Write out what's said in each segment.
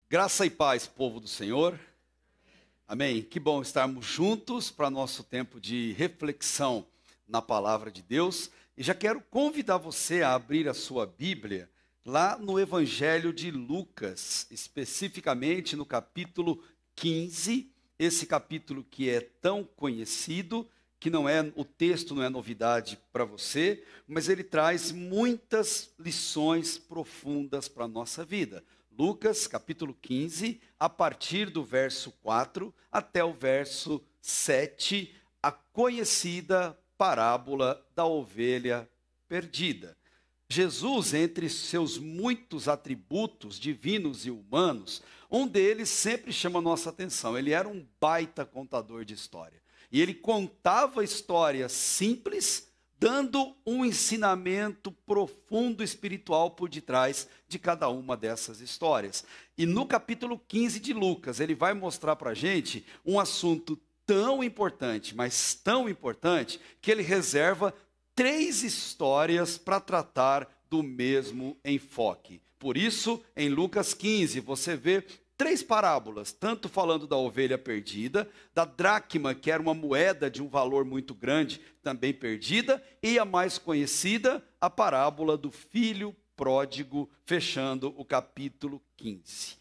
Graça e paz, povo do Senhor. Amém. Que bom estarmos juntos para nosso tempo de reflexão na palavra de Deus. E já quero convidar você a abrir a sua Bíblia lá no Evangelho de Lucas, especificamente no capítulo 15, esse capítulo que é tão conhecido, que o texto não é novidade para você, mas ele traz muitas lições profundas para a nossa vida. Lucas, capítulo 15, a partir do verso 4 até o verso 7, a conhecida parábola da ovelha perdida. Jesus, entre seus muitos atributos divinos e humanos, um deles sempre chama a nossa atenção. Ele era um baita contador de história. E ele contava histórias simples, dando um ensinamento profundo espiritual por detrás de cada uma dessas histórias. E no capítulo 15 de Lucas, ele vai mostrar para a gente um assunto tão importante, mas tão importante, que ele reserva 3 histórias para tratar do mesmo enfoque. Por isso, em Lucas 15, você vê 3 parábolas, tanto falando da ovelha perdida, da dracma, que era uma moeda de um valor muito grande, também perdida, e a mais conhecida, a parábola do filho pródigo, fechando o capítulo 15.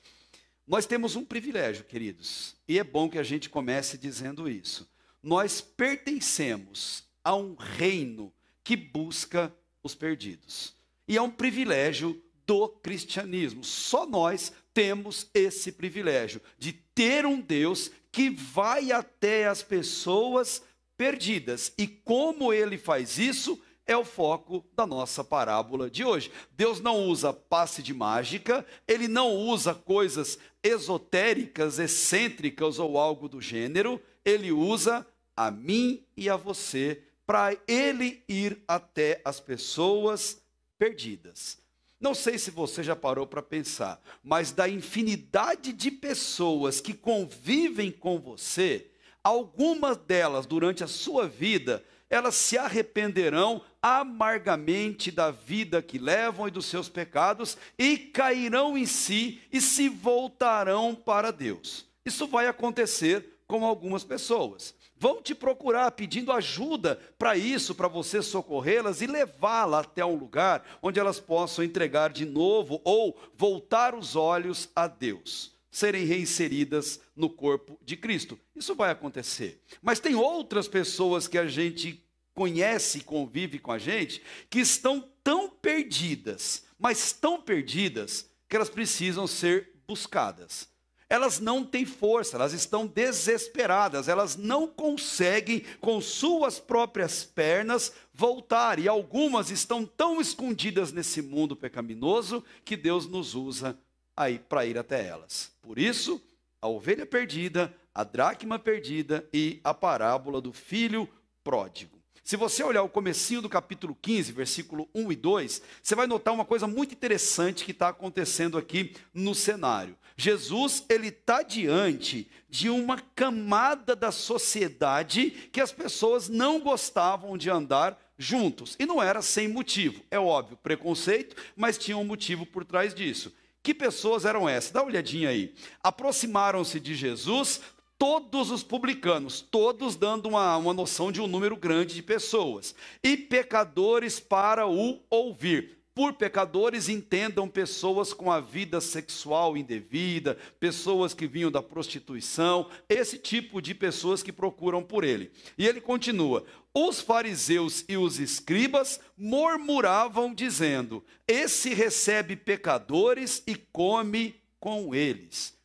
Nós temos um privilégio, queridos, e é bom que a gente comece dizendo isso. Nós pertencemos a um reino que busca os perdidos. E é um privilégio do cristianismo. Só nós temos esse privilégio de ter um Deus que vai até as pessoas perdidas. E como ele faz isso, é o foco da nossa parábola de hoje. Deus não usa passe de mágica, ele não usa coisas esotéricas, excêntricas ou algo do gênero, ele usa a mim e a você para ele ir até as pessoas perdidas. Não sei se você já parou para pensar, mas da infinidade de pessoas que convivem com você, algumas delas durante a sua vida, elas se arrependerão amargamente da vida que levam e dos seus pecados e cairão em si e se voltarão para Deus. Isso vai acontecer com algumas pessoas. Vão te procurar pedindo ajuda para isso, para você socorrê-las e levá-las até um lugar onde elas possam entregar de novo ou voltar os olhos a Deus, serem reinseridas no corpo de Cristo. Isso vai acontecer. Mas tem outras pessoas que a gente conhece e convive com a gente, que estão tão perdidas, mas tão perdidas, que elas precisam ser buscadas. Elas não têm força, elas estão desesperadas, elas não conseguem com suas próprias pernas voltar. E algumas estão tão escondidas nesse mundo pecaminoso que Deus nos usa aí para ir até elas. Por isso, a ovelha perdida, a dracma perdida e a parábola do filho pródigo. Se você olhar o comecinho do capítulo 15, versículo 1 e 2, você vai notar uma coisa muito interessante que está acontecendo aqui no cenário. Jesus, ele está diante de uma camada da sociedade que as pessoas não gostavam de andar juntos. E não era sem motivo, é óbvio, preconceito, mas tinha um motivo por trás disso. Que pessoas eram essas? Dá uma olhadinha aí. Aproximaram-se de Jesus todos os publicanos, todos dando uma noção de um número grande de pessoas, e pecadores para o ouvir. Por pecadores, entendam pessoas com a vida sexual indevida, pessoas que vinham da prostituição, esse tipo de pessoas que procuram por ele. E ele continua: os fariseus e os escribas murmuravam dizendo: esse recebe pecadores e come com eles.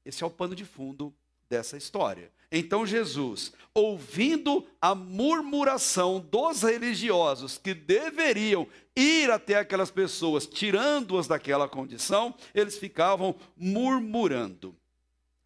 Esse é o pano de fundo dessa história. Então Jesus, ouvindo a murmuração dos religiosos que deveriam ir até aquelas pessoas, tirando-as daquela condição, eles ficavam murmurando.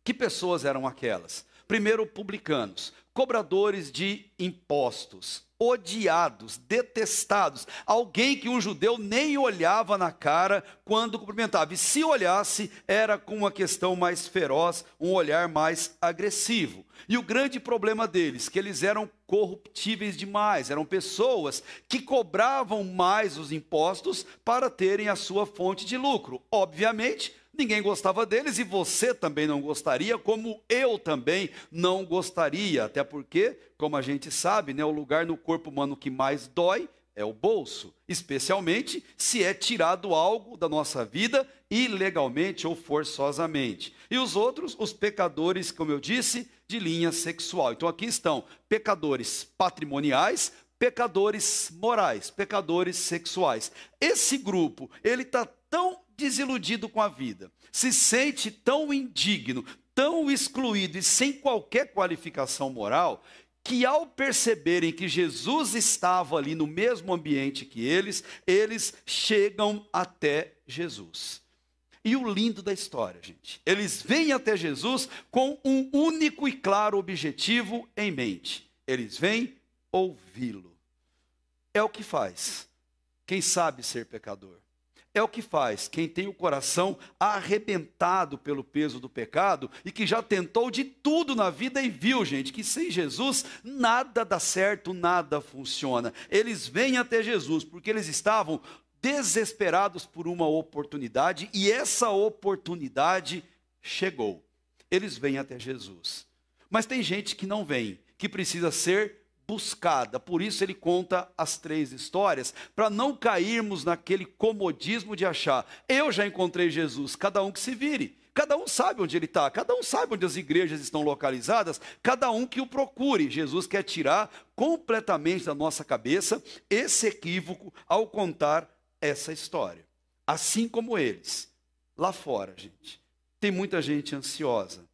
Que pessoas eram aquelas? Primeiro, publicanos, cobradores de impostos, odiados, detestados, alguém que um judeu nem olhava na cara quando cumprimentava, e se olhasse era com uma questão mais feroz, um olhar mais agressivo. E o grande problema deles, que eles eram corruptíveis demais, eram pessoas que cobravam mais os impostos para terem a sua fonte de lucro. Obviamente, Ninguém gostava deles e você também não gostaria, como eu também não gostaria. Até porque, como a gente sabe, né, o lugar no corpo humano que mais dói é o bolso, especialmente se é tirado algo da nossa vida ilegalmente ou forçosamente. E os outros, os pecadores, como eu disse, de linha sexual. Então aqui estão pecadores patrimoniais, pecadores morais, pecadores sexuais. Esse grupo, ele está tão desiludido com a vida, se sente tão indigno, tão excluído e sem qualquer qualificação moral, que ao perceberem que Jesus estava ali no mesmo ambiente que eles chegam até Jesus. E o lindo da história, gente, eles vêm até Jesus com um único e claro objetivo em mente. Eles vêm ouvi-lo. É o que faz quem sabe ser pecador. É o que faz quem tem o coração arrebentado pelo peso do pecado e que já tentou de tudo na vida e viu, gente, que sem Jesus nada dá certo, nada funciona. Eles vêm até Jesus porque eles estavam desesperados por uma oportunidade e essa oportunidade chegou. Eles vêm até Jesus. Mas tem gente que não vem, que precisa ser buscada. Por isso ele conta as 3 histórias, para não cairmos naquele comodismo de achar, eu já encontrei Jesus, cada um que se vire. Cada um sabe onde ele está, cada um sabe onde as igrejas estão localizadas, cada um que o procure. Jesus quer tirar completamente da nossa cabeça esse equívoco ao contar essa história. Assim como eles, lá fora, gente, tem muita gente ansiosa,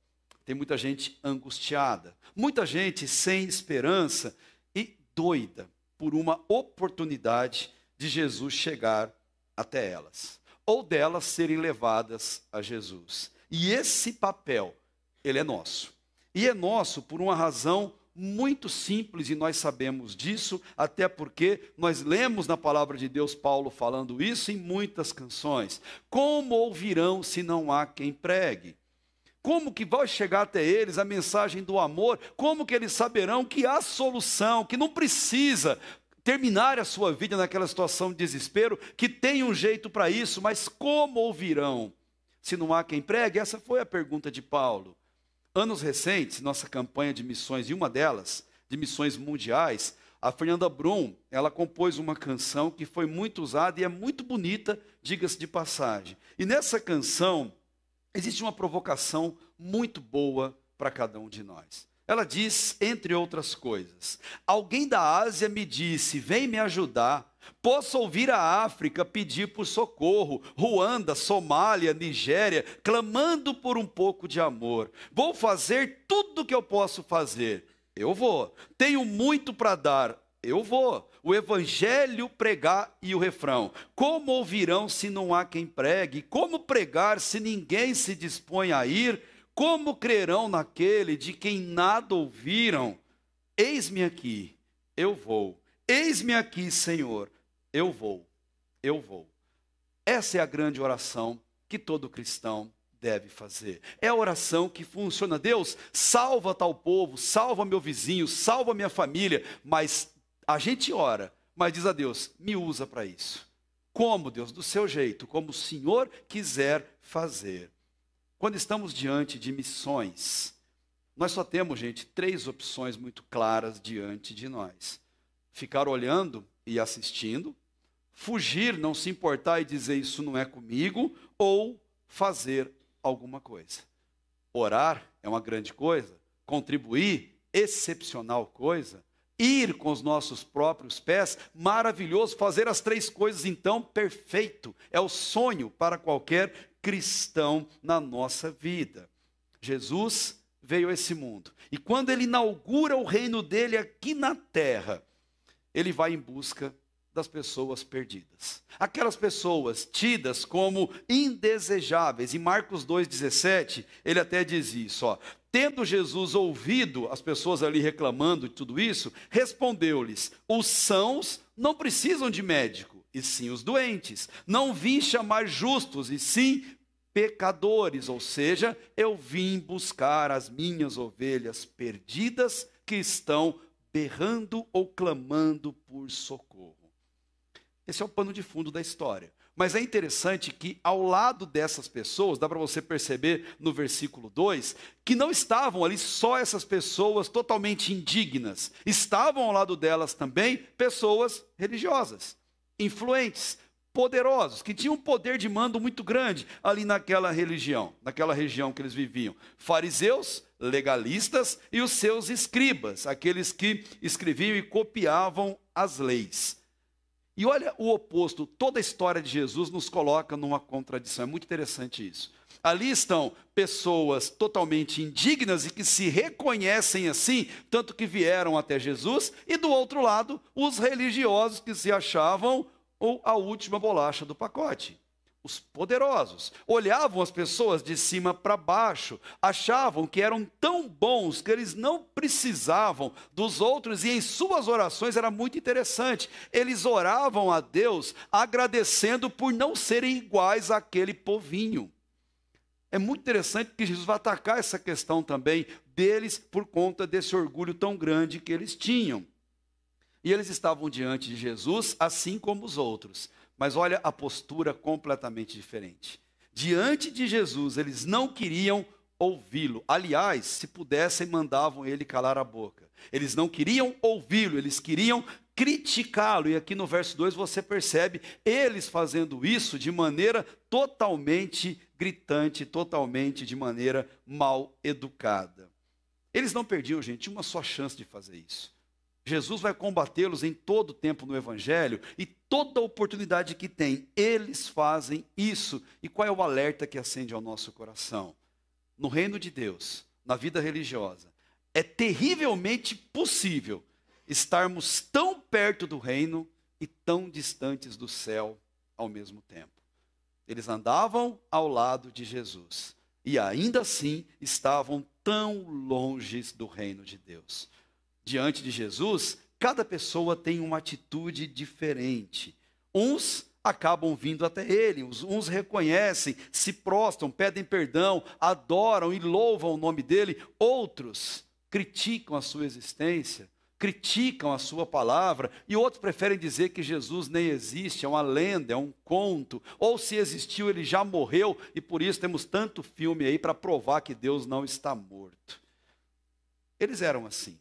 tem muita gente angustiada, muita gente sem esperança e doida por uma oportunidade de Jesus chegar até elas, ou delas serem levadas a Jesus. E esse papel, ele é nosso. E é nosso por uma razão muito simples, e nós sabemos disso, até porque nós lemos na palavra de Deus Paulo falando isso em muitas canções. Como ouvirão se não há quem pregue? Como que vai chegar até eles a mensagem do amor? Como que eles saberão que há solução, que não precisa terminar a sua vida naquela situação de desespero, que tem um jeito para isso, mas como ouvirão se não há quem pregue? Essa foi a pergunta de Paulo. Anos recentes, nossa campanha de missões, e uma delas, de missões mundiais, a Fernanda Brum, ela compôs uma canção que foi muito usada e é muito bonita, diga-se de passagem. E nessa canção, existe uma provocação muito boa para cada um de nós. Ela diz, entre outras coisas, alguém da Ásia me disse, vem me ajudar. Posso ouvir a África pedir por socorro, Ruanda, Somália, Nigéria, clamando por um pouco de amor. Vou fazer tudo o que eu posso fazer. Eu vou. Tenho muito para dar. Eu vou. O evangelho pregar e o refrão. Como ouvirão se não há quem pregue? Como pregar se ninguém se dispõe a ir? Como crerão naquele de quem nada ouviram? Eis-me aqui, eu vou. Eis-me aqui, Senhor, eu vou. Eu vou. Essa é a grande oração que todo cristão deve fazer. É a oração que funciona. Deus, salva tal povo, salva meu vizinho, salva minha família, mas a gente ora, mas diz a Deus, me usa para isso. Como, Deus? Do seu jeito, como o Senhor quiser fazer. Quando estamos diante de missões, nós só temos, gente, 3 opções muito claras diante de nós. Ficar olhando e assistindo, fugir, não se importar e dizer isso não é comigo, ou fazer alguma coisa. Orar é uma grande coisa, contribuir, excepcional coisa, ir com os nossos próprios pés, maravilhoso, fazer as 3 coisas então, perfeito, é o sonho para qualquer cristão na nossa vida. Jesus veio a esse mundo, e quando ele inaugura o reino dele aqui na terra, ele vai em busca das pessoas perdidas. Aquelas pessoas tidas como indesejáveis. Em Marcos 2,17, ele até diz isso, ó. Tendo Jesus ouvido as pessoas ali reclamando de tudo isso, respondeu-lhes, os sãos não precisam de médico, e sim os doentes. Não vim chamar justos, e sim pecadores. Ou seja, eu vim buscar as minhas ovelhas perdidas que estão berrando ou clamando por socorro. Esse é o pano de fundo da história. Mas é interessante que ao lado dessas pessoas, dá para você perceber no versículo 2, que não estavam ali só essas pessoas totalmente indignas. Estavam ao lado delas também pessoas religiosas, influentes, poderosos, que tinham um poder de mando muito grande ali naquela região que eles viviam. Fariseus, legalistas e os seus escribas, aqueles que escreviam e copiavam as leis. E olha o oposto, toda a história de Jesus nos coloca numa contradição, é muito interessante isso. Ali estão pessoas totalmente indignas e que se reconhecem assim, tanto que vieram até Jesus, e do outro lado, os religiosos que se achavam a última bolacha do pacote. Os poderosos olhavam as pessoas de cima para baixo, achavam que eram tão bons que eles não precisavam dos outros, e em suas orações era muito interessante. Eles oravam a Deus agradecendo por não serem iguais àquele povinho. É muito interessante que Jesus vai atacar essa questão também deles por conta desse orgulho tão grande que eles tinham. E eles estavam diante de Jesus, assim como os outros. Mas olha a postura completamente diferente. Diante de Jesus, eles não queriam ouvi-lo. Aliás, se pudessem, mandavam ele calar a boca. Eles não queriam ouvi-lo, eles queriam criticá-lo. E aqui no verso 2 você percebe eles fazendo isso de maneira totalmente gritante, totalmente de maneira mal educada. Eles não perdiam, gente, uma só chance de fazer isso. Jesus vai combatê-los em todo o tempo no Evangelho, e toda oportunidade que tem, eles fazem isso. E qual é o alerta que acende ao nosso coração? No reino de Deus, na vida religiosa, é terrivelmente possível estarmos tão perto do reino e tão distantes do céu ao mesmo tempo. Eles andavam ao lado de Jesus, e ainda assim estavam tão longe do reino de Deus. Diante de Jesus, cada pessoa tem uma atitude diferente. Uns acabam vindo até ele, uns reconhecem, se prostram, pedem perdão, adoram e louvam o nome dele. Outros criticam a sua existência, criticam a sua palavra, e outros preferem dizer que Jesus nem existe, é uma lenda, é um conto, ou se existiu ele já morreu, e por isso temos tanto filme aí para provar que Deus não está morto. Eles eram assim.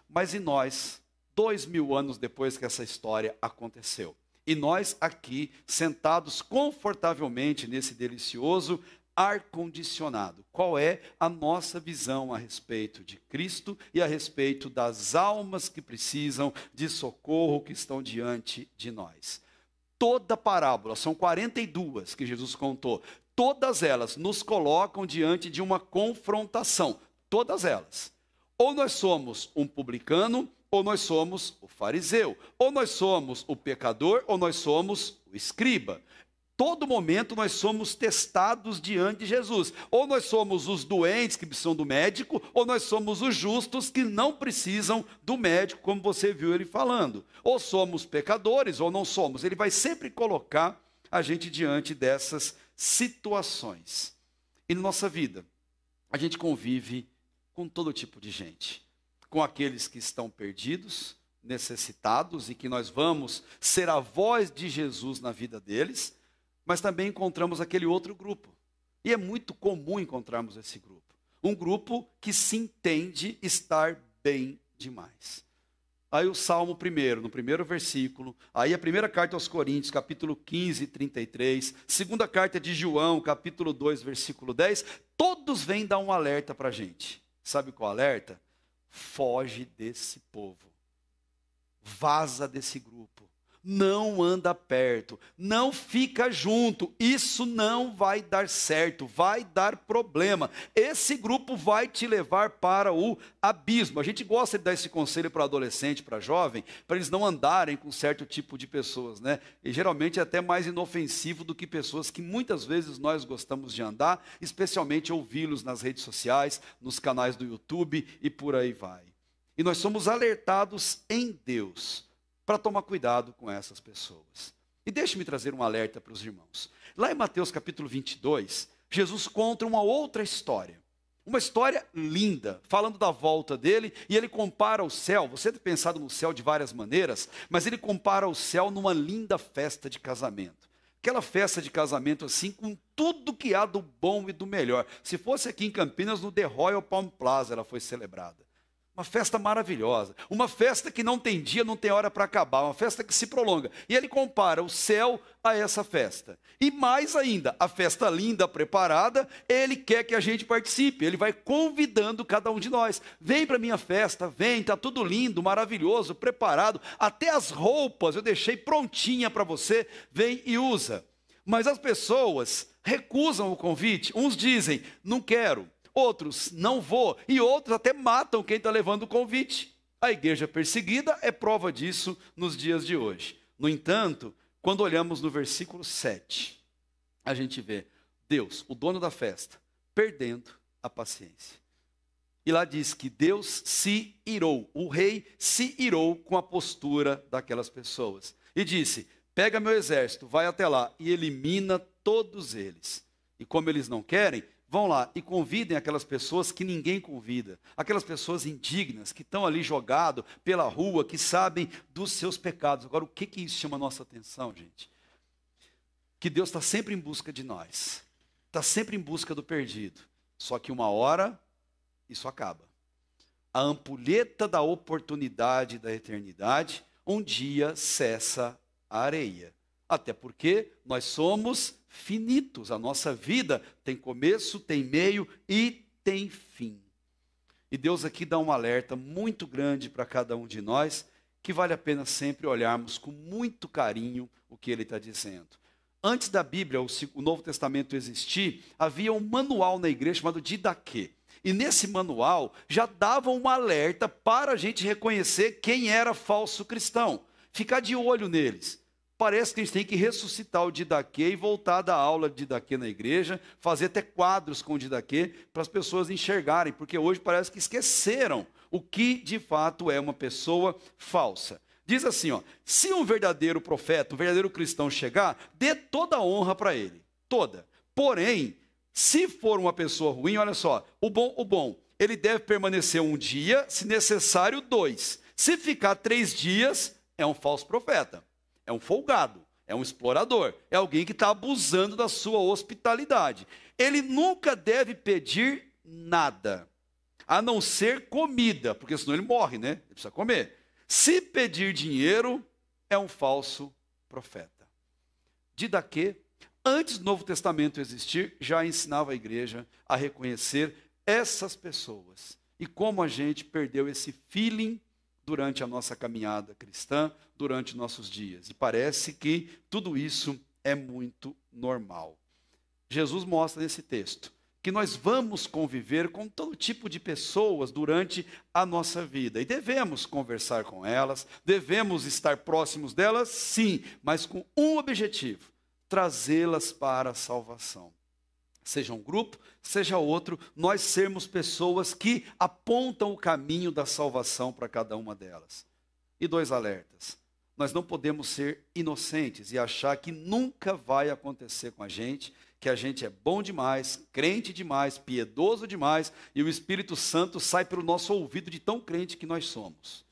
Mas e nós, 2000 anos depois que essa história aconteceu? E nós aqui, sentados confortavelmente nesse delicioso ar-condicionado, qual é a nossa visão a respeito de Cristo e a respeito das almas que precisam de socorro, que estão diante de nós? Toda parábola, são 42 que Jesus contou, todas elas nos colocam diante de uma confrontação, todas elas. Ou nós somos um publicano, ou nós somos o fariseu. Ou nós somos o pecador, ou nós somos o escriba. Todo momento nós somos testados diante de Jesus. Ou nós somos os doentes que precisam do médico, ou nós somos os justos que não precisam do médico, como você viu ele falando. Ou somos pecadores, ou não somos. Ele vai sempre colocar a gente diante dessas situações. E na nossa vida, a gente convive com todo tipo de gente, com aqueles que estão perdidos, necessitados, e que nós vamos ser a voz de Jesus na vida deles, mas também encontramos aquele outro grupo, e é muito comum encontrarmos esse grupo, um grupo que se entende estar bem demais. Aí o Salmo 1, no primeiro versículo, aí a primeira carta aos Coríntios, capítulo 15, 33, segunda carta de João, capítulo 2, versículo 10, todos vêm dar um alerta para a gente. Sabe qual alerta? Foge desse povo. Vaza desse grupo. Não anda perto. Não fica junto. Isso não vai dar certo. Vai dar problema. Esse grupo vai te levar para o abismo. A gente gosta de dar esse conselho para adolescente, para jovem, para eles não andarem com certo tipo de pessoas, né? E geralmente é até mais inofensivo do que pessoas que muitas vezes nós gostamos de andar, especialmente ouvi-los nas redes sociais, nos canais do YouTube e por aí vai. E nós somos alertados em Deus para tomar cuidado com essas pessoas. E deixe-me trazer um alerta para os irmãos. Lá em Mateus capítulo 22, Jesus conta uma outra história. Uma história linda, falando da volta dele, e ele compara o céu. Você tem pensado no céu de várias maneiras, mas ele compara o céu numa linda festa de casamento. Aquela festa de casamento assim, com tudo que há do bom e do melhor. Se fosse aqui em Campinas, no The Royal Palm Plaza, ela foi celebrada. Uma festa maravilhosa, uma festa que não tem dia, não tem hora para acabar, uma festa que se prolonga. E ele compara o céu a essa festa. E mais ainda, a festa linda, preparada, ele quer que a gente participe, ele vai convidando cada um de nós. Vem para a minha festa, vem, está tudo lindo, maravilhoso, preparado, até as roupas eu deixei prontinha para você, vem e usa. Mas as pessoas recusam o convite, uns dizem, não quero. Outros, não vou. E outros até matam quem está levando o convite. A igreja perseguida é prova disso nos dias de hoje. No entanto, quando olhamos no versículo 7, a gente vê Deus, o dono da festa, perdendo a paciência. E lá diz que Deus se irou, o rei se irou com a postura daquelas pessoas. E disse, pega meu exército, vai até lá e elimina todos eles. E como eles não querem, vão lá e convidem aquelas pessoas que ninguém convida, aquelas pessoas indignas que estão ali jogadas pela rua, que sabem dos seus pecados. Agora, o que isso chama a nossa atenção, gente? Que Deus está sempre em busca de nós, está sempre em busca do perdido, só que uma hora isso acaba. A ampulheta da oportunidade da eternidade, um dia cessa a areia, até porque nós somos finitos, a nossa vida tem começo, tem meio e tem fim. E Deus aqui dá um alerta muito grande para cada um de nós, que vale a pena sempre olharmos com muito carinho o que ele está dizendo. Antes da Bíblia, o Novo Testamento existir, havia um manual na igreja chamado Didaquê. E nesse manual já dava um alerta para a gente reconhecer quem era falso cristão, ficar de olho neles. Parece que a gente tem que ressuscitar o Didaquê e voltar da aula de Didaquê na igreja, fazer até quadros com o Didaquê para as pessoas enxergarem, porque hoje parece que esqueceram o que de fato é uma pessoa falsa. Diz assim, ó, se um verdadeiro profeta, um verdadeiro cristão chegar, dê toda a honra para ele, toda. Porém, se for uma pessoa ruim, olha só, o bom, ele deve permanecer um dia, se necessário 2. Se ficar 3 dias, é um falso profeta. É um folgado, é um explorador, é alguém que está abusando da sua hospitalidade. Ele nunca deve pedir nada, a não ser comida, porque senão ele morre, né? Ele precisa comer. Se pedir dinheiro, é um falso profeta. Didaquê, antes do Novo Testamento existir, já ensinava a igreja a reconhecer essas pessoas. E como a gente perdeu esse feeling durante a nossa caminhada cristã, durante nossos dias. E parece que tudo isso é muito normal. Jesus mostra nesse texto que nós vamos conviver com todo tipo de pessoas durante a nossa vida. E devemos conversar com elas, devemos estar próximos delas, sim, mas com um objetivo: trazê-las para a salvação. Seja um grupo, seja outro, nós sermos pessoas que apontam o caminho da salvação para cada uma delas. E 2 alertas. Nós não podemos ser inocentes e achar que nunca vai acontecer com a gente, que a gente é bom demais, crente demais, piedoso demais, e o Espírito Santo sai pelo nosso ouvido de tão crente que nós somos.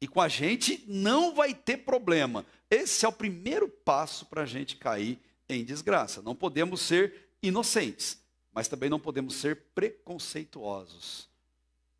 E com a gente não vai ter problema. Esse é o primeiro passo para a gente cair em desgraça. Não podemos ser inocentes, mas também não podemos ser preconceituosos,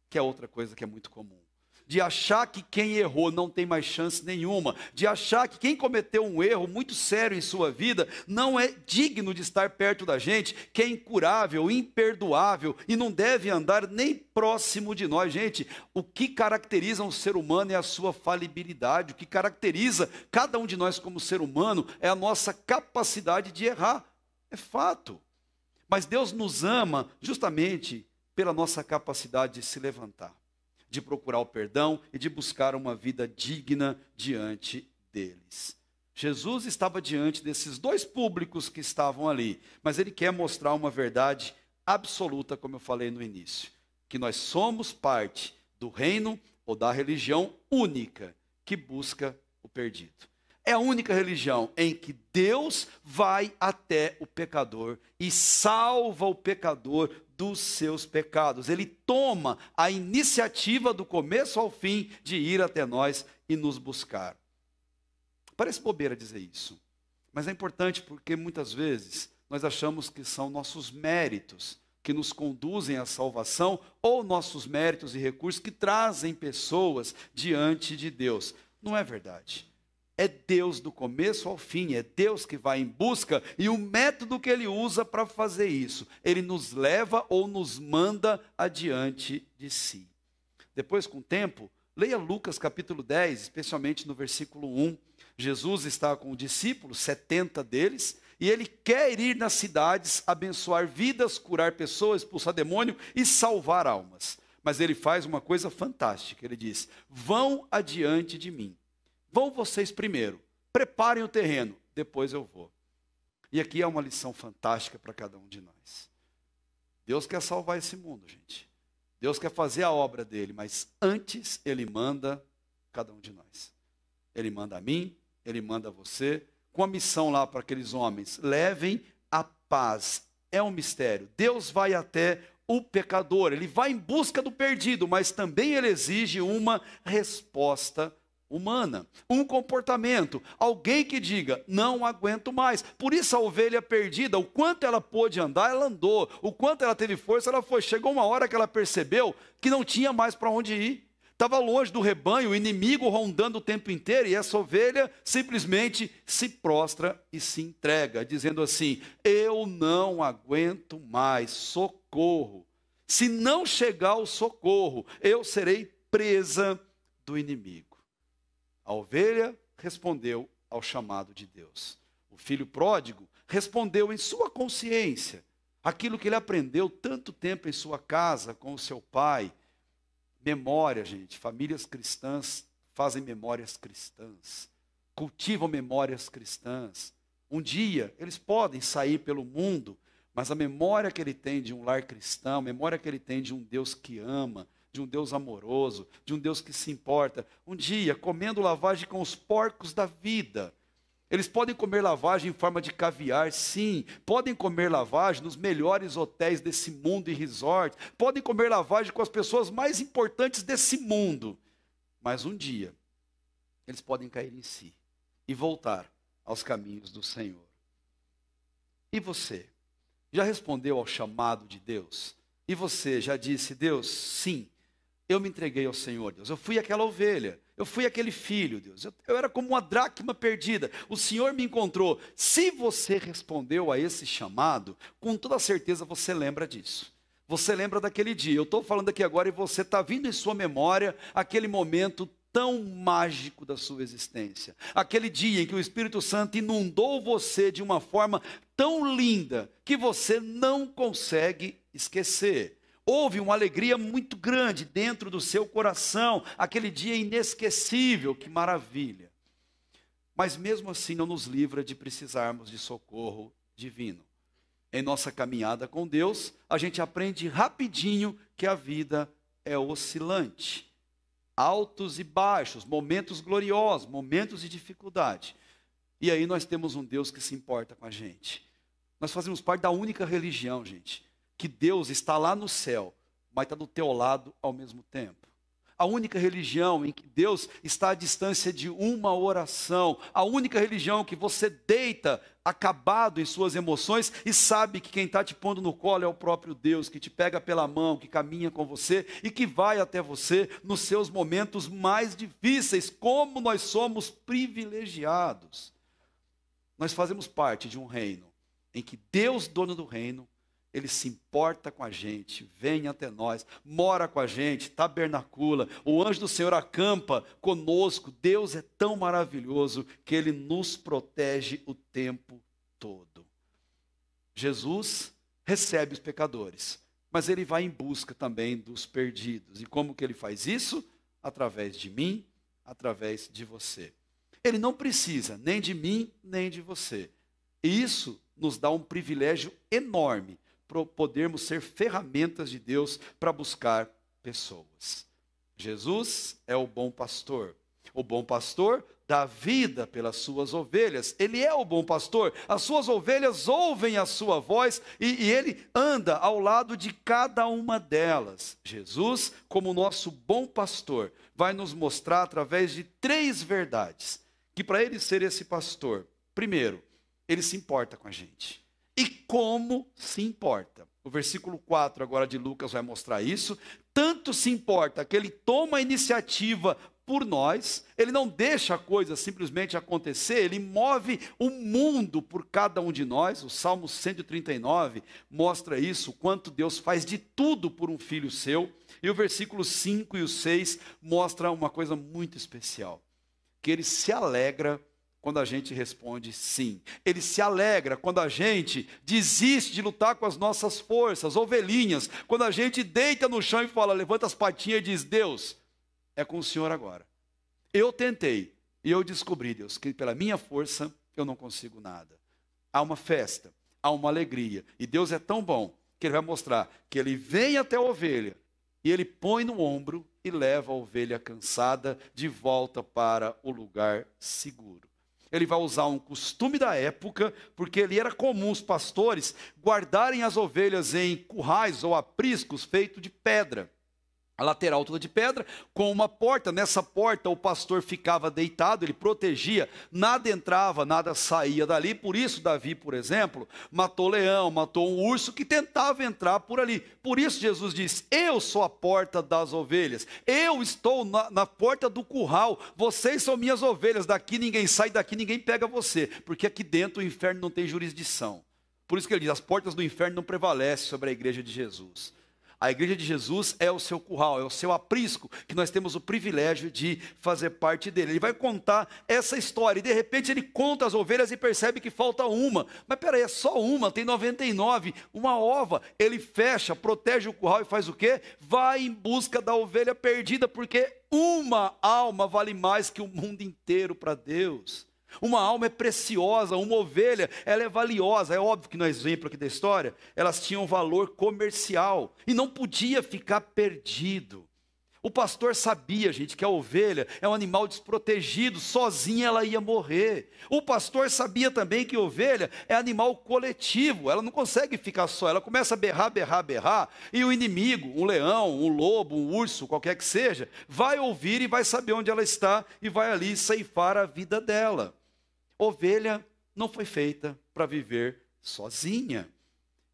que é outra coisa que é muito comum. De achar que quem errou não tem mais chance nenhuma, de achar que quem cometeu um erro muito sério em sua vida não é digno de estar perto da gente, que é incurável, imperdoável e não deve andar nem próximo de nós. Gente, o que caracteriza um ser humano é a sua falibilidade, o que caracteriza cada um de nós como ser humano é a nossa capacidade de errar, é fato. Mas Deus nos ama justamente pela nossa capacidade de se levantar, de procurar o perdão e de buscar uma vida digna diante deles. Jesus estava diante desses 2 públicos que estavam ali, mas ele quer mostrar uma verdade absoluta, como eu falei no início, que nós somos parte do reino ou da religião única que busca o perdido. É a única religião em que Deus vai até o pecador e salva o pecador dos seus pecados. Ele toma a iniciativa do começo ao fim de ir até nós e nos buscar. Parece bobeira dizer isso, Mas é importante porque muitas vezes nós achamos que são nossos méritos que nos conduzem à salvação ou nossos méritos e recursos que trazem pessoas diante de Deus. Não é verdade. É Deus do começo ao fim, é Deus que vai em busca e o método que Ele usa para fazer isso, Ele nos leva ou nos manda adiante de si. Depois, com o tempo, leia Lucas capítulo 10, especialmente no versículo 1. Jesus está com os discípulos, 70 deles, e Ele quer ir nas cidades, abençoar vidas, curar pessoas, expulsar demônio e salvar almas. Mas Ele faz uma coisa fantástica, Ele diz: vão adiante de mim. Vão vocês primeiro, preparem o terreno, depois eu vou. E aqui é uma lição fantástica para cada um de nós. Deus quer salvar esse mundo, gente. Deus quer fazer a obra dele, mas antes Ele manda cada um de nós. Ele manda a mim, Ele manda a você, com a missão lá para aqueles homens: levem a paz. É um mistério. Deus vai até o pecador, Ele vai em busca do perdido, mas também Ele exige uma resposta humana, um comportamento, alguém que diga: não aguento mais. Por isso a ovelha perdida, o quanto ela pôde andar, ela andou, o quanto ela teve força, ela foi. Chegou uma hora que ela percebeu que não tinha mais para onde ir, estava longe do rebanho, o inimigo rondando o tempo inteiro, e essa ovelha simplesmente se prostra e se entrega, dizendo assim: eu não aguento mais, socorro. Se não chegar o socorro, eu serei presa do inimigo. A ovelha respondeu ao chamado de Deus. O filho pródigo respondeu em sua consciência aquilo que ele aprendeu tanto tempo em sua casa com o seu pai. Memória, gente. Famílias cristãs fazem memórias cristãs, cultivam memórias cristãs. Um dia eles podem sair pelo mundo, mas a memória que ele tem de um lar cristão, a memória que ele tem de um Deus que ama, de um Deus amoroso, de um Deus que se importa. Um dia, comendo lavagem com os porcos da vida. Eles podem comer lavagem em forma de caviar, sim. Podem comer lavagem nos melhores hotéis desse mundo e resort. Podem comer lavagem com as pessoas mais importantes desse mundo. Mas um dia, eles podem cair em si e voltar aos caminhos do Senhor. E você? Já respondeu ao chamado de Deus? E você já disse: Deus, sim, eu me entreguei ao Senhor, Deus. Eu fui aquela ovelha, eu fui aquele filho, Deus. Eu era como uma dracma perdida. O Senhor me encontrou. Se você respondeu a esse chamado, com toda certeza você lembra disso. Você lembra daquele dia. Eu estou falando aqui agora e você está vindo em sua memória aquele momento tão mágico da sua existência. Aquele dia em que o Espírito Santo inundou você de uma forma tão linda que você não consegue esquecer. Houve uma alegria muito grande dentro do seu coração, aquele dia inesquecível, que maravilha. Mas mesmo assim não nos livra de precisarmos de socorro divino. Em nossa caminhada com Deus, a gente aprende rapidinho que a vida é oscilante. Altos e baixos, momentos gloriosos, momentos de dificuldade. E aí nós temos um Deus que se importa com a gente. Nós fazemos parte da única religião, gente, que Deus está lá no céu, mas está do teu lado ao mesmo tempo. A única religião em que Deus está à distância de uma oração. A única religião que você deita acabado em suas emoções e sabe que quem está te pondo no colo é o próprio Deus, que te pega pela mão, que caminha com você e que vai até você nos seus momentos mais difíceis. Como nós somos privilegiados. Nós fazemos parte de um reino em que Deus, dono do reino, Ele se importa com a gente, vem até nós, mora com a gente, tabernacula. O anjo do Senhor acampa conosco. Deus é tão maravilhoso que Ele nos protege o tempo todo. Jesus recebe os pecadores, mas Ele vai em busca também dos perdidos. E como que Ele faz isso? Através de mim, através de você. Ele não precisa nem de mim, nem de você. E isso nos dá um privilégio enorme, podermos ser ferramentas de Deus para buscar pessoas. Jesus é o bom pastor. O bom pastor dá vida pelas suas ovelhas. Ele é o bom pastor. As suas ovelhas ouvem a sua voz e ele anda ao lado de cada uma delas. Jesus, como nosso bom pastor, vai nos mostrar através de 3 verdades que para ele ser esse pastor, primeiro, Ele se importa com a gente. E como se importa? O versículo 4 agora de Lucas vai mostrar isso. Tanto se importa que ele toma a iniciativa por nós, ele não deixa a coisa simplesmente acontecer, ele move o mundo por cada um de nós. O Salmo 139 mostra isso, o quanto Deus faz de tudo por um filho seu. E o versículo 5 e o 6 mostra uma coisa muito especial, que ele se alegra quando a gente responde sim. Ele se alegra quando a gente desiste de lutar com as nossas forças, ovelhinhas. Quando a gente deita no chão e fala, levanta as patinhas e diz, Deus, é com o Senhor agora. Eu tentei e eu descobri, Deus, que pela minha força eu não consigo nada. Há uma festa, há uma alegria. E Deus é tão bom que Ele vai mostrar que Ele vem até a ovelha e Ele põe no ombro e leva a ovelha cansada de volta para o lugar seguro. Ele vai usar um costume da época, porque ele era comum os pastores guardarem as ovelhas em currais ou apriscos feitos de pedra. A lateral toda de pedra, com uma porta. Nessa porta o pastor ficava deitado, ele protegia, nada entrava, nada saía dali. Por isso Davi, por exemplo, matou leão, matou um urso que tentava entrar por ali. Por isso Jesus diz, eu sou a porta das ovelhas, eu estou na porta do curral, vocês são minhas ovelhas, daqui ninguém sai, daqui ninguém pega você, porque aqui dentro o inferno não tem jurisdição. Por isso que ele diz, as portas do inferno não prevalecem sobre a igreja de Jesus. A igreja de Jesus é o seu curral, é o seu aprisco, que nós temos o privilégio de fazer parte dele. Ele vai contar essa história e de repente ele conta as ovelhas e percebe que falta uma. Mas peraí, é só uma, tem 99, uma ova. Ele fecha, protege o curral e faz o quê? Vai em busca da ovelha perdida, porque uma alma vale mais que o mundo inteiro para Deus. Uma alma é preciosa, uma ovelha, ela é valiosa. É óbvio que no exemplo aqui da história, elas tinham valor comercial e não podia ficar perdido. O pastor sabia, gente, que a ovelha é um animal desprotegido, sozinha ela ia morrer. O pastor sabia também que a ovelha é animal coletivo, ela não consegue ficar só, ela começa a berrar, berrar, berrar, e o inimigo, um leão, um lobo, um urso, qualquer que seja, vai ouvir e vai saber onde ela está e vai ali ceifar a vida dela. Ovelha não foi feita para viver sozinha.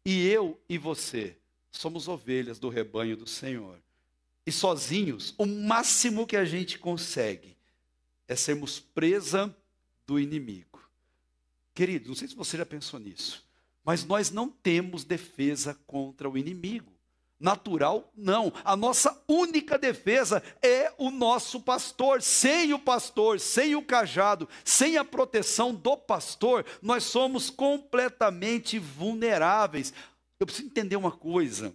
E eu e você somos ovelhas do rebanho do Senhor. E sozinhos, o máximo que a gente consegue é sermos presa do inimigo. Querido, não sei se você já pensou nisso, mas nós não temos defesa contra o inimigo. Natural, não. A nossa única defesa é o nosso pastor. Sem o pastor, sem o cajado, sem a proteção do pastor, nós somos completamente vulneráveis. Eu preciso entender uma coisa.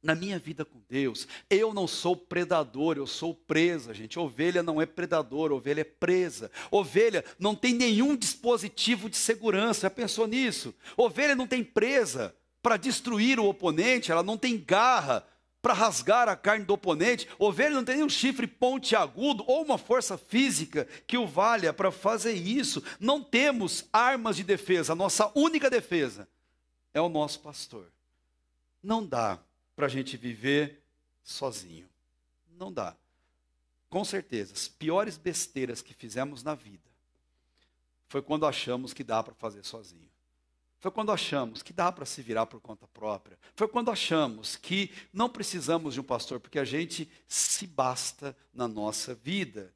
Na minha vida com Deus, eu não sou predador, eu sou presa, gente. Ovelha não é predador, ovelha é presa. Ovelha não tem nenhum dispositivo de segurança. Já pensou nisso? Ovelha não tem presa para destruir o oponente, ela não tem garra para rasgar a carne do oponente. Ovelha não tem nenhum chifre pontiagudo ou uma força física que o valha para fazer isso. Não temos armas de defesa, a nossa única defesa é o nosso pastor. Não dá para a gente viver sozinho, não dá. Com certeza, as piores besteiras que fizemos na vida foi quando achamos que dá para fazer sozinho. Foi quando achamos que dá para se virar por conta própria. Foi quando achamos que não precisamos de um pastor, porque a gente se basta na nossa vida.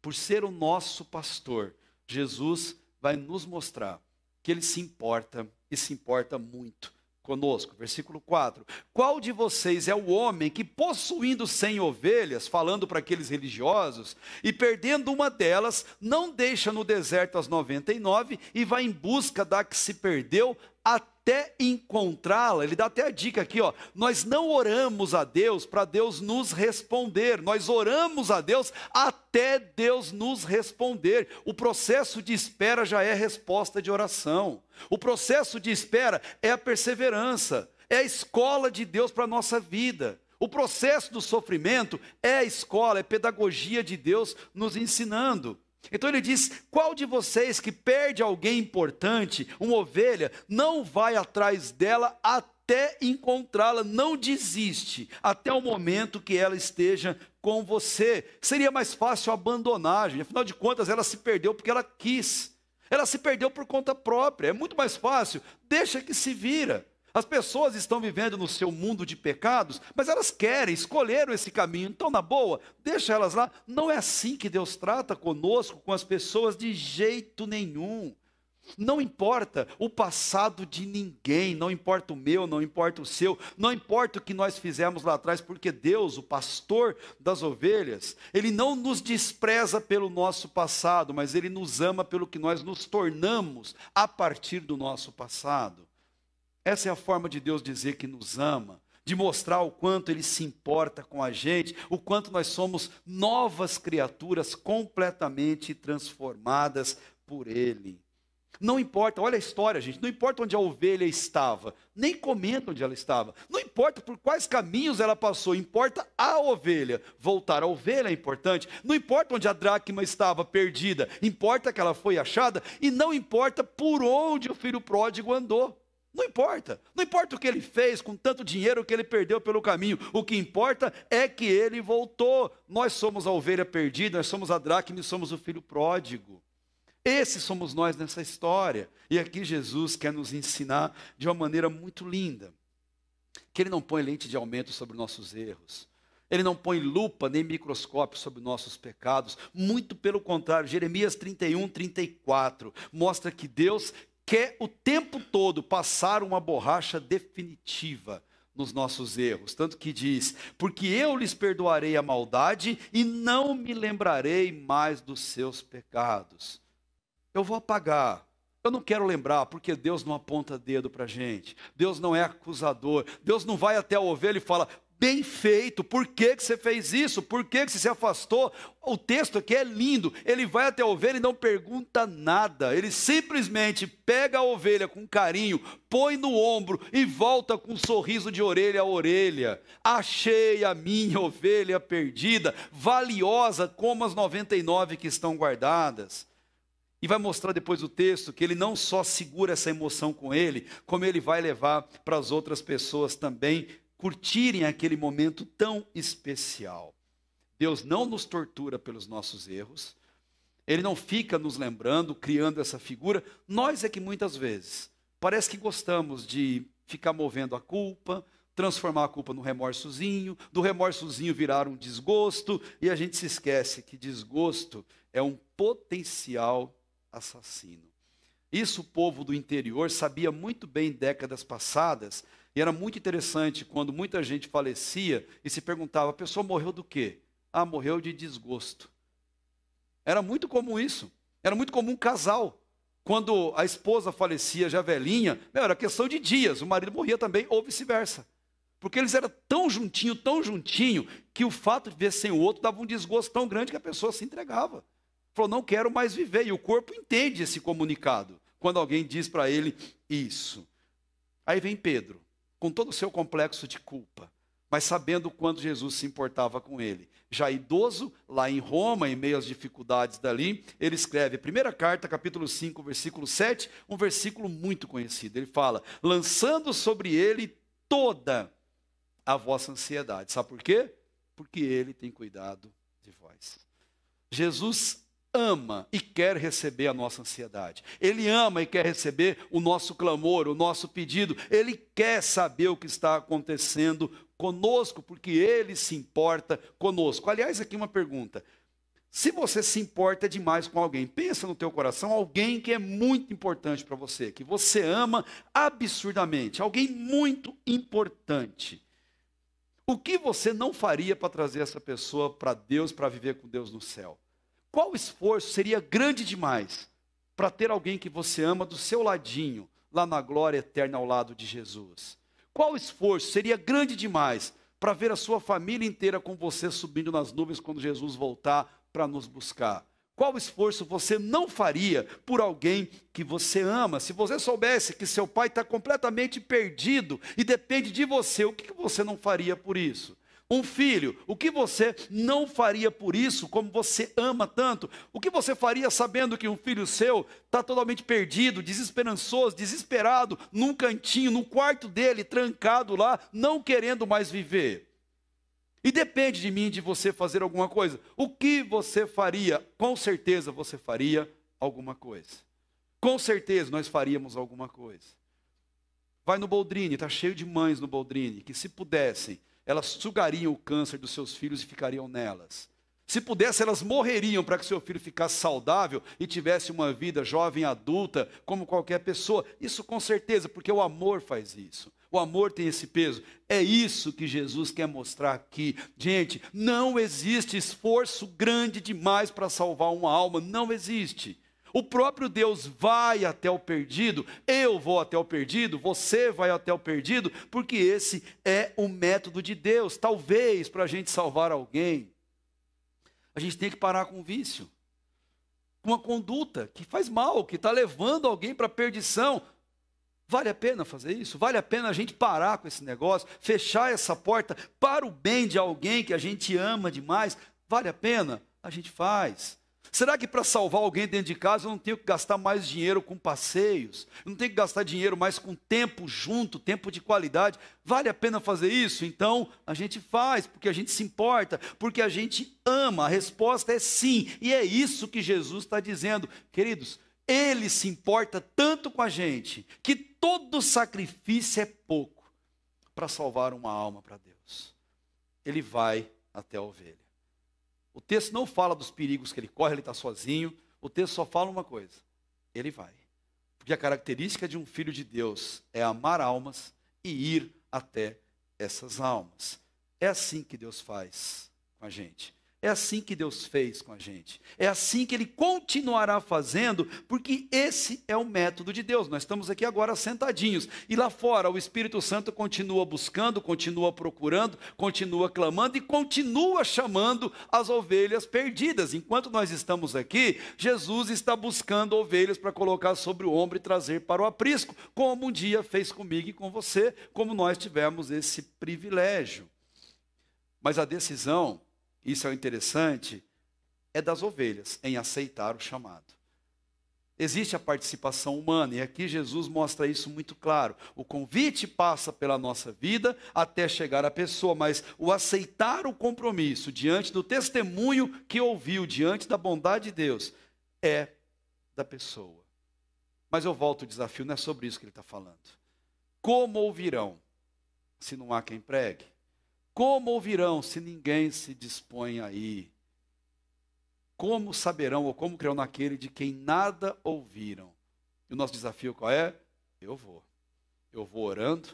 Por ser o nosso pastor, Jesus vai nos mostrar que Ele se importa e se importa muito conosco. Versículo 4. Qual de vocês é o homem que, possuindo 100 ovelhas, falando para aqueles religiosos, e perdendo uma delas, não deixa no deserto as 99 e vai em busca da que se perdeu até encontrá-la? Ele dá até a dica aqui, ó. Nós não oramos a Deus para Deus nos responder. Nós oramos a Deus até Deus nos responder. O processo de espera já é resposta de oração. O processo de espera é a perseverança, é a escola de Deus para a nossa vida. O processo do sofrimento é a escola, é a pedagogia de Deus nos ensinando. Então ele diz, qual de vocês que perde alguém importante, uma ovelha, não vai atrás dela até encontrá-la, não desiste, até o momento que ela esteja com você? Seria mais fácil abandonar, gente. Afinal de contas ela se perdeu porque ela quis. Ela se perdeu por conta própria. É muito mais fácil. Deixa que se vira. As pessoas estão vivendo no seu mundo de pecados, mas elas querem, escolheram esse caminho. Então, na boa, deixa elas lá. Não é assim que Deus trata conosco, com as pessoas, de jeito nenhum. Não importa o passado de ninguém, não importa o meu, não importa o seu, não importa o que nós fizemos lá atrás, porque Deus, o pastor das ovelhas, Ele não nos despreza pelo nosso passado, mas Ele nos ama pelo que nós nos tornamos a partir do nosso passado. Essa é a forma de Deus dizer que nos ama, de mostrar o quanto Ele se importa com a gente, o quanto nós somos novas criaturas completamente transformadas por Ele. Não importa, olha a história, gente, não importa onde a ovelha estava, nem comenta onde ela estava, não importa por quais caminhos ela passou, importa a ovelha. Voltar à ovelha é importante, não importa onde a dracma estava perdida, importa que ela foi achada, e não importa por onde o filho pródigo andou. Não importa o que ele fez com tanto dinheiro que ele perdeu pelo caminho, o que importa é que ele voltou. Nós somos a ovelha perdida, nós somos a dracma e somos o filho pródigo. Esses somos nós nessa história. E aqui Jesus quer nos ensinar de uma maneira muito linda, que Ele não põe lente de aumento sobre nossos erros, Ele não põe lupa nem microscópio sobre nossos pecados, muito pelo contrário. Jeremias 31, 34, mostra que Deus quer o tempo todo passar uma borracha definitiva nos nossos erros, tanto que diz: porque eu lhes perdoarei a maldade e não me lembrarei mais dos seus pecados. Eu vou apagar, eu não quero lembrar, porque Deus não aponta dedo para a gente, Deus não é acusador, Deus não vai até a ovelha e fala: bem feito, por que você fez isso? Por que você se afastou? O texto aqui é lindo, ele vai até a ovelha e não pergunta nada, ele simplesmente pega a ovelha com carinho, põe no ombro e volta com um sorriso de orelha a orelha. Achei a minha ovelha perdida, valiosa como as 99 que estão guardadas. E vai mostrar depois o texto que ele não só segura essa emoção com ele, como ele vai levar para as outras pessoas também curtirem aquele momento tão especial. Deus não nos tortura pelos nossos erros, Ele não fica nos lembrando, criando essa figura. Nós é que muitas vezes parece que gostamos de ficar movendo a culpa, transformar a culpa no remorsozinho, do remorsozinho virar um desgosto, e a gente se esquece que desgosto é um potencial assassino. Isso o povo do interior sabia muito bem em décadas passadas, e era muito interessante quando muita gente falecia e se perguntava: a pessoa morreu do quê? Ah, morreu de desgosto. Era muito comum isso. Era muito comum um casal, quando a esposa falecia já velhinha, era questão de dias, o marido morria também, ou vice-versa. Porque eles eram tão juntinho, que o fato de ver sem o outro dava um desgosto tão grande que a pessoa se entregava. Falou: não quero mais viver. E o corpo entende esse comunicado, quando alguém diz para ele isso. Aí vem Pedro, com todo o seu complexo de culpa, mas sabendo o quanto Jesus se importava com ele. Já idoso, lá em Roma, em meio às dificuldades dali, ele escreve, primeira carta, capítulo 5, versículo 7, um versículo muito conhecido. Ele fala: lançando sobre ele toda a vossa ansiedade. Sabe por quê? Porque ele tem cuidado de vós. Jesus ama e quer receber a nossa ansiedade. Ele ama e quer receber o nosso clamor, o nosso pedido. Ele quer saber o que está acontecendo conosco, porque Ele se importa conosco. Aliás, aqui uma pergunta: se você se importa demais com alguém, pensa no teu coração, alguém que é muito importante para você, que você ama absurdamente, alguém muito importante. O que você não faria para trazer essa pessoa para Deus, para viver com Deus no céu? Qual esforço seria grande demais para ter alguém que você ama do seu ladinho, lá na glória eterna ao lado de Jesus? Qual esforço seria grande demais para ver a sua família inteira com você subindo nas nuvens quando Jesus voltar para nos buscar? Qual esforço você não faria por alguém que você ama? Se você soubesse que seu pai está completamente perdido e depende de você, o que você não faria por isso? Um filho, o que você não faria por isso, como você ama tanto? O que você faria sabendo que um filho seu está totalmente perdido, desesperançoso, desesperado, num cantinho, no quarto dele, trancado lá, não querendo mais viver? E depende de mim, de você fazer alguma coisa. O que você faria? Com certeza você faria alguma coisa. com certeza nós faríamos alguma coisa. Vai no Boldrini, está cheio de mães no Boldrini, que se pudessem, elas sugariam o câncer dos seus filhos e ficariam nelas. Se pudesse, elas morreriam para que seu filho ficasse saudável e tivesse uma vida jovem, adulta, como qualquer pessoa. Isso com certeza, porque o amor faz isso. O amor tem esse peso. É isso que Jesus quer mostrar aqui. Gente, não existe esforço grande demais para salvar uma alma. Não existe. O próprio Deus vai até o perdido, eu vou até o perdido, você vai até o perdido, porque esse é o método de Deus. Talvez para a gente salvar alguém, a gente tem que parar com o vício, com uma conduta que faz mal, que está levando alguém para a perdição. Vale a pena fazer isso? Vale a pena a gente parar com esse negócio, fechar essa porta para o bem de alguém que a gente ama demais? Vale a pena? A gente faz. Será que para salvar alguém dentro de casa eu não tenho que gastar mais dinheiro com passeios? Eu não tenho que gastar dinheiro mais com tempo junto, tempo de qualidade? Vale a pena fazer isso? Então a gente faz, porque a gente se importa, porque a gente ama. A resposta é sim, e é isso que Jesus está dizendo. Queridos, Ele se importa tanto com a gente, que todo sacrifício é pouco para salvar uma alma para Deus. Ele vai até a ovelha. O texto não fala dos perigos que ele corre, ele está sozinho. O texto só fala uma coisa: ele vai. Porque a característica de um filho de Deus é amar almas e ir até essas almas. É assim que Deus faz com a gente. É assim que Deus fez com a gente. É assim que Ele continuará fazendo, porque esse é o método de Deus. Nós estamos aqui agora sentadinhos. E lá fora o Espírito Santo continua buscando, continua procurando, continua clamando e continua chamando as ovelhas perdidas. Enquanto nós estamos aqui, Jesus está buscando ovelhas para colocar sobre o ombro e trazer para o aprisco, como um dia fez comigo e com você, como nós tivemos esse privilégio. Mas a decisão, isso é o interessante, é das ovelhas em aceitar o chamado. Existe a participação humana, e aqui Jesus mostra isso muito claro. O convite passa pela nossa vida até chegar à pessoa, mas o aceitar o compromisso diante do testemunho que ouviu, diante da bondade de Deus, é da pessoa. Mas eu volto ao desafio, não é sobre isso que ele está falando. Como ouvirão se não há quem pregue? Como ouvirão se ninguém se dispõe a ir? Como saberão ou como crerão naquele de quem nada ouviram? E o nosso desafio qual é? Eu vou. Eu vou orando,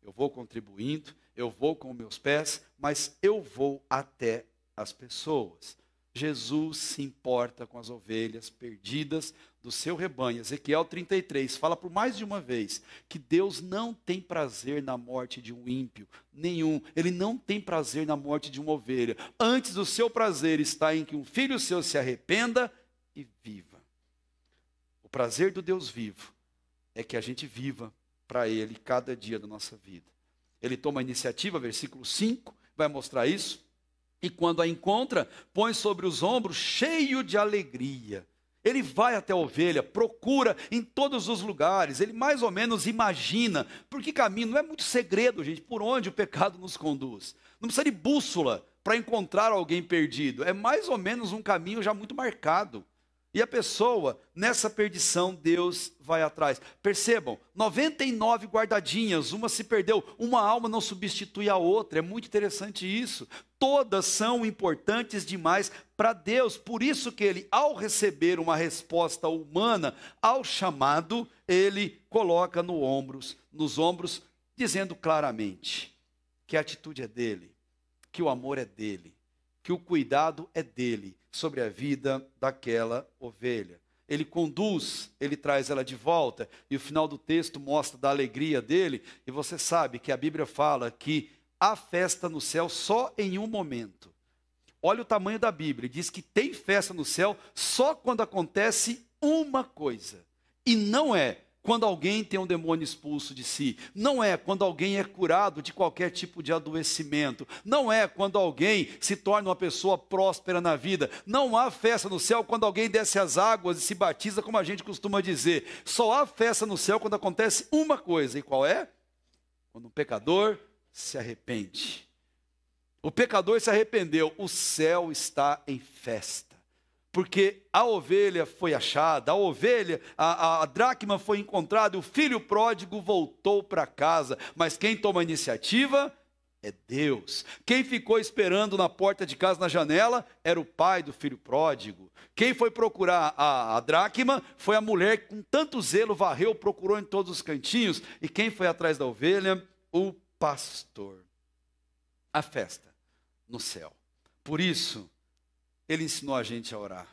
eu vou contribuindo, eu vou com meus pés, mas eu vou até as pessoas. Jesus se importa com as ovelhas perdidas do seu rebanho. Ezequiel 33 fala por mais de uma vez que Deus não tem prazer na morte de um ímpio, nenhum. Ele não tem prazer na morte de uma ovelha. Antes, o seu prazer está em que um filho seu se arrependa e viva. O prazer do Deus vivo é que a gente viva para Ele cada dia da nossa vida. Ele toma a iniciativa, versículo 5, vai mostrar isso. E quando a encontra, põe sobre os ombros cheio de alegria. Ele vai até a ovelha, procura em todos os lugares, ele mais ou menos imagina, por que caminho, não é muito segredo, gente, por onde o pecado nos conduz. Não precisa de bússola para encontrar alguém perdido, é mais ou menos um caminho já muito marcado. E a pessoa, nessa perdição, Deus vai atrás. Percebam, 99 guardadinhas, uma se perdeu, uma alma não substitui a outra. É muito interessante isso. Todas são importantes demais para Deus. Por isso que Ele, ao receber uma resposta humana ao chamado, Ele coloca nos ombros, dizendo claramente que a atitude é dEle, que o amor é dEle, que o cuidado é dEle sobre a vida daquela ovelha. Ele conduz, ele traz ela de volta, e o final do texto mostra da alegria dele, e você sabe que a Bíblia fala que há festa no céu só em um momento. Olha o tamanho da Bíblia, diz que tem festa no céu só quando acontece uma coisa, e não é quando alguém tem um demônio expulso de si, não é quando alguém é curado de qualquer tipo de adoecimento, não é quando alguém se torna uma pessoa próspera na vida, não há festa no céu quando alguém desce as águas e se batiza, como a gente costuma dizer. Só há festa no céu quando acontece uma coisa, e qual é? Quando um pecador se arrepende. O pecador se arrependeu, o céu está em festa. porque a ovelha foi achada, a ovelha, a dracma foi encontrada, o filho pródigo voltou para casa. Mas quem toma a iniciativa é Deus. Quem ficou esperando na porta de casa, na janela, era o pai do filho pródigo. Quem foi procurar a dracma foi a mulher que com tanto zelo varreu, procurou em todos os cantinhos. E quem foi atrás da ovelha? O pastor. A festa no céu. Por isso, ele ensinou a gente a orar.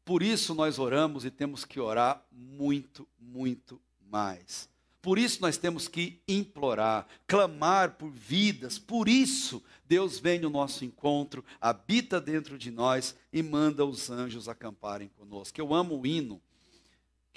Por isso nós oramos e temos que orar muito, muito mais. Por isso nós temos que implorar, clamar por vidas. Por isso Deus vem no nosso encontro, habita dentro de nós e manda os anjos acamparem conosco. Eu amo o hino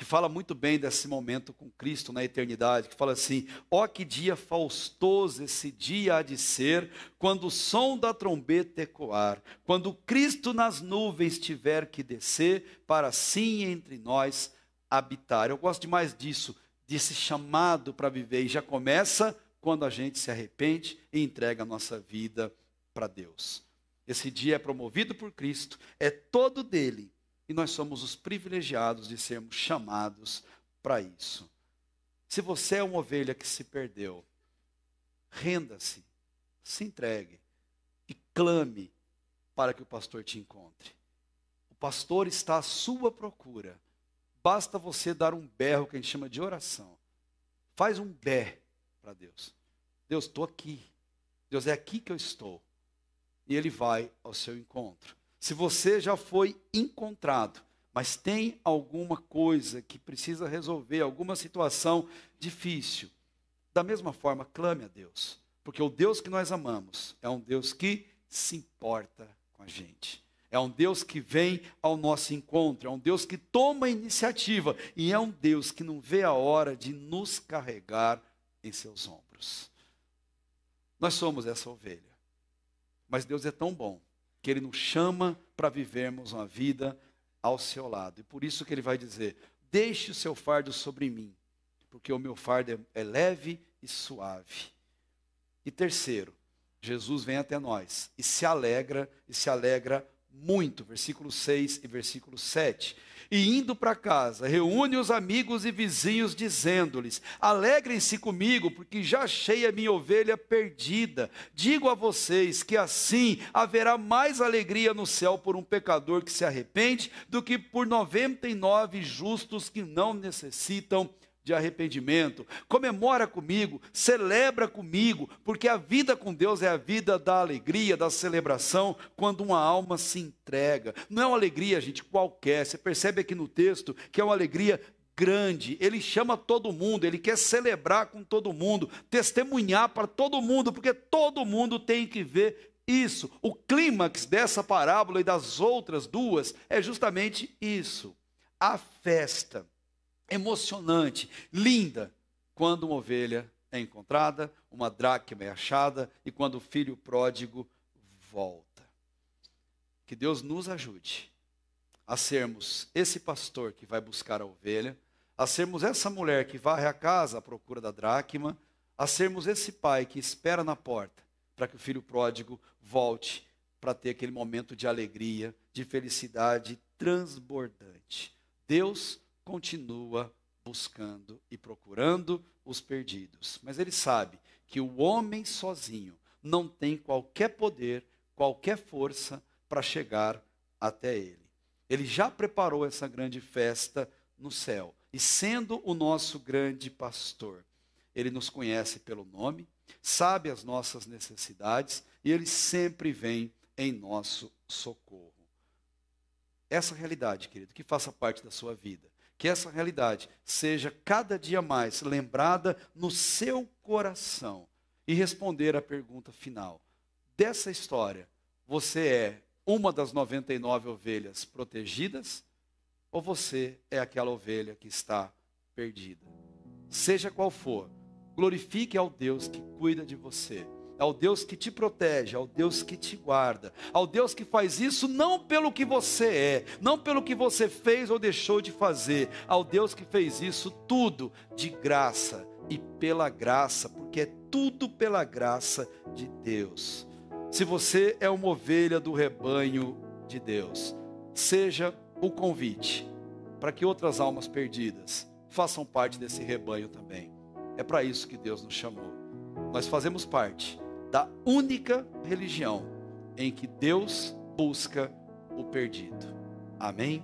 que fala muito bem desse momento com Cristo na eternidade, que fala assim: ó que dia faustoso esse dia há de ser, quando o som da trombeta ecoar, quando Cristo nas nuvens tiver que descer, para assim entre nós habitar. Eu gosto demais disso, desse chamado para viver, e já começa quando a gente se arrepende e entrega a nossa vida para Deus. Esse dia é promovido por Cristo, é todo dele, e nós somos os privilegiados de sermos chamados para isso. Se você é uma ovelha que se perdeu, renda-se, se entregue e clame para que o pastor te encontre. O pastor está à sua procura. Basta você dar um berro que a gente chama de oração. Faz um bé para Deus. Deus, estou aqui. Deus, é aqui que eu estou. E Ele vai ao seu encontro. Se você já foi encontrado, mas tem alguma coisa que precisa resolver, alguma situação difícil, da mesma forma, clame a Deus. Porque o Deus que nós amamos é um Deus que se importa com a gente. É um Deus que vem ao nosso encontro, é um Deus que toma a iniciativa e é um Deus que não vê a hora de nos carregar em seus ombros. Nós somos essa ovelha, mas Deus é tão bom que Ele nos chama para vivermos uma vida ao seu lado. E por isso que Ele vai dizer: deixe o seu fardo sobre mim, porque o meu fardo é leve e suave. E terceiro, Jesus vem até nós e se alegra muito, versículo 6 e versículo 7. E indo para casa, reúne os amigos e vizinhos, dizendo-lhes: alegrem-se comigo, porque já achei a minha ovelha perdida. Digo a vocês que assim haverá mais alegria no céu por um pecador que se arrepende, do que por 99 justos que não necessitam de arrependimento. Comemora comigo, celebra comigo, porque a vida com Deus é a vida da alegria, da celebração, quando uma alma se entrega. Não é uma alegria, gente, qualquer. Você percebe aqui no texto que é uma alegria grande. Ele chama todo mundo, ele quer celebrar com todo mundo, testemunhar para todo mundo, porque todo mundo tem que ver isso. O clímax dessa parábola e das outras duas é justamente isso: a festa emocionante, linda, quando uma ovelha é encontrada, uma dracma é achada e quando o filho pródigo volta. Que Deus nos ajude a sermos esse pastor que vai buscar a ovelha, a sermos essa mulher que varre a casa à procura da dracma, a sermos esse pai que espera na porta para que o filho pródigo volte para ter aquele momento de alegria, de felicidade transbordante. Deus continua buscando e procurando os perdidos, mas Ele sabe que o homem sozinho não tem qualquer poder, qualquer força para chegar até Ele. Ele já preparou essa grande festa no céu, e sendo o nosso grande pastor, Ele nos conhece pelo nome, sabe as nossas necessidades, e Ele sempre vem em nosso socorro. Essa realidade, querido, que faça parte da sua vida, que essa realidade seja cada dia mais lembrada no seu coração e responder à pergunta final. Dessa história, você é uma das 99 ovelhas protegidas ou você é aquela ovelha que está perdida? Seja qual for, glorifique ao Deus que cuida de você, ao Deus que te protege, ao Deus que te guarda, ao Deus que faz isso não pelo que você é, não pelo que você fez ou deixou de fazer, ao Deus que fez isso tudo de graça e pela graça, porque é tudo pela graça de Deus. Se você é uma ovelha do rebanho de Deus, seja o convite para que outras almas perdidas façam parte desse rebanho também. É para isso que Deus nos chamou. Nós fazemos parte da única religião em que Deus busca o perdido. Amém?